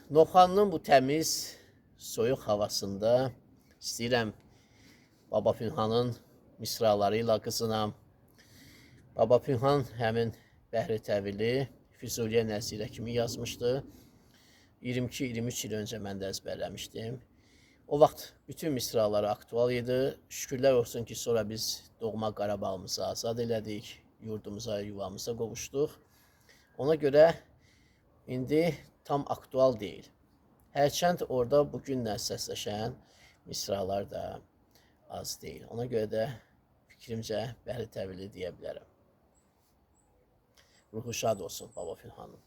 Novxanın bu təmiz, soyuq havasında istəyirəm Baba Pünhanın misraları ilə qızınam. Baba Pünhan həmin Bəhri Təvili Füzuliyə nəzirə kimi yazmışdı. 22-23 il öncə mən də əzbərləmişdim. O vaxt bütün misraları aktual idi. Şükürlər olsun ki, sonra biz doğma Qarabağımızı azad elədik, yurdumuza, yuvamıza qovuşduq. Ona görə indi tam aktual deyil. Hərçənd orada bugünlə səsləşən misralar da az deyil. Ona görə də fikrimcə Bəhri Təvili deyə bilərəm. Ruhu şad olsun Baba Pünhanın.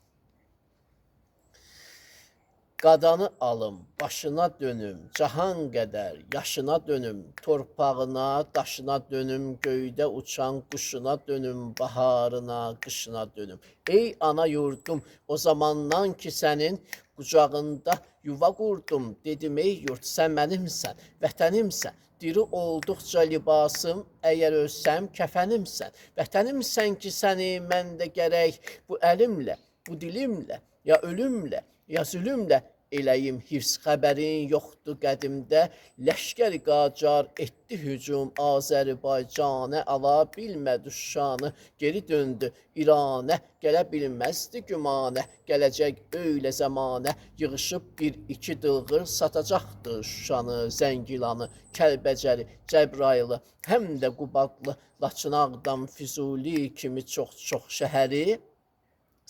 Qadanı alım, başına dönüm, cahan qədər yaşına dönüm, torpağına, daşına dönüm, göydə uçan quşuna dönüm, baharına, qışına dönüm. Ey ana yurdum, o zamandan ki sənin qucağında yuva qurdum, dedim ey yurt, sən mənimsən, vətənimsən. Diri olduqca libasım, əgər ölsəm kəfənimsən. Vətənimsən ki səni mən də gərək bu əlimlə, bu dilimlə, ya ölümlə, ya zülümlə eləyim hifz xəbərin yoxdur qədimdə. Ləşkər qacar etdi hücum Azərbaycanə, ala bilmədi şanı, geri döndü İranə, gələ bilməzdi gümanə. Gələcək öylə zamanə, yığışıb bir-iki dılğır satacaqdır Şuşanı, Zəngilanı, Kəlbəcəri, Cəbrayılı, həm də Qubadlı, Laçın, Ağdam, Füzuli kimi çox-çox şəhəri.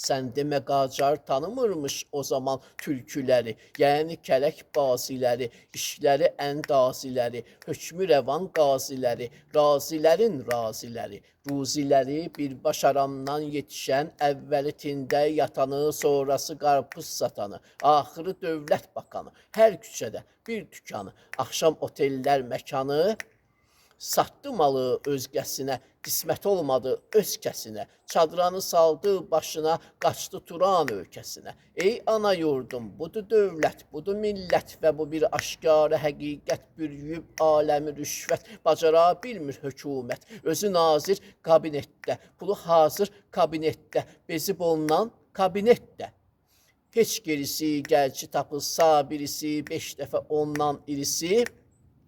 Sən demə Qacar tanımırmış o zaman türküləri, yəni kələk basiləri, işləri əndaziləri, hökmü rəvan qaziləri, razilərin raziləri, ruziləri birbaş aramdan yetişən, əvvəli tində yatanı, sonrası qarpız satanı, axırı dövlət bakanı, hər küçədə bir dükanı, axşam otellər məkanı, satdı malı özgəsinə, qismət olmadı öz kəsinə, çadranı saldı başına, qaçdı Turan ölkəsinə. Ey ana yurdum, budur dövlət, budur millət və bu bir aşkarı həqiqət bürüyüb aləmi rüşvət, bacara bilmir hökumət. Özü nazir kabinetdə, pulu hazır kabinetdə, bezib olunan kabinetdə. Heç gerisi gəlçi tapılsa birisi, 5 dəfə ondan irisi,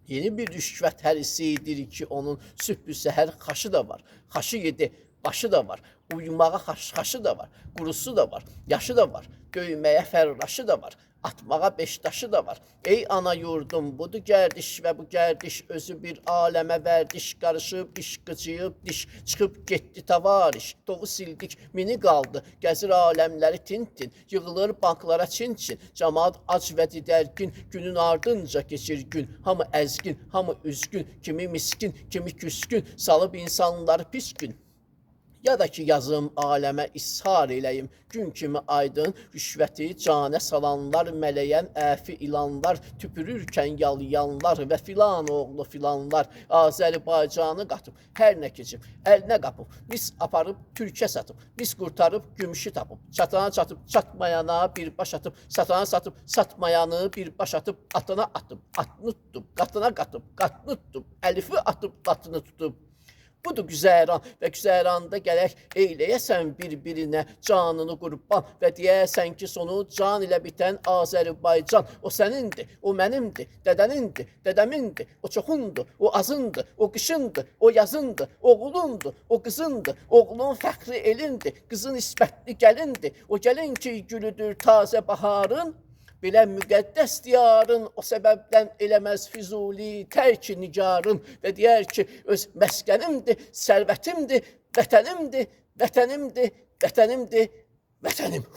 yeni bir rüşvət hərisidir ki, onun sübh səhər xaşı da var, xaşı yedi, başı da var, uyumağa xaşı da var, qurusu da var, yaşı da var, döyməyə fərraşı da var, atmağa beşdaşı da var. Ey ana yurdum, budur gərdiş və bu gərdiş özü bir aləmə vərdiş, qarışıb iş qıcıyıb diş, çıxıb getdi tavariş, tovu sildik, mini qaldı, gəzir aləmləri tintin, yığılır banklara çin-çin, camaat ac və didərgin, günün ardınca keçir gün, hamı əzgin, hamı üzgün, kimi miskin, kimi küskün, salıb insanları pis gün. Ya da ki yazım aləmə ishar eləyim, gün kimi aydın, rüşvəti canə salanlar, mələyən əfi ilanlar, tüpürürkən yalayanlar və filan oğlu filanlar, Azərbaycanı qatıb, hər nə keçib, əlinə qapıb, mis aparıb türkə satıb, mis qurtarıb gümüşü tapıb, çatana çatıb, çatmayana bir baş atıb, satana satıb, satmayanı bir baş atıb, atına atıb, atını tutub, qatına qatıb, qatını tutub, əlifi atıb, qatını tutub. Budur güzəran və güzəranda gərək eyləyəsən bir-birinə canını qurban və deyəsən ki, sonu can ilə bitən Azərbaycan. O sənindir, o mənimdir, dədənindir, dədəmindir, o çoxundur, o azındır, o qışındır, o yazındır, oğlundur, o qızındır, oğlun fəxri elindir, qızın isbətli gəlindir, o gəlin ki, gülüdür tazə baharın. Belə müqəddəs diyarın o səbəbdən eləməz Füzuli tərki nigarın və deyər ki, öz məskənimdir, sərvətimdir, vətənimdir, vətənimdir, vətənimdir, vətənim.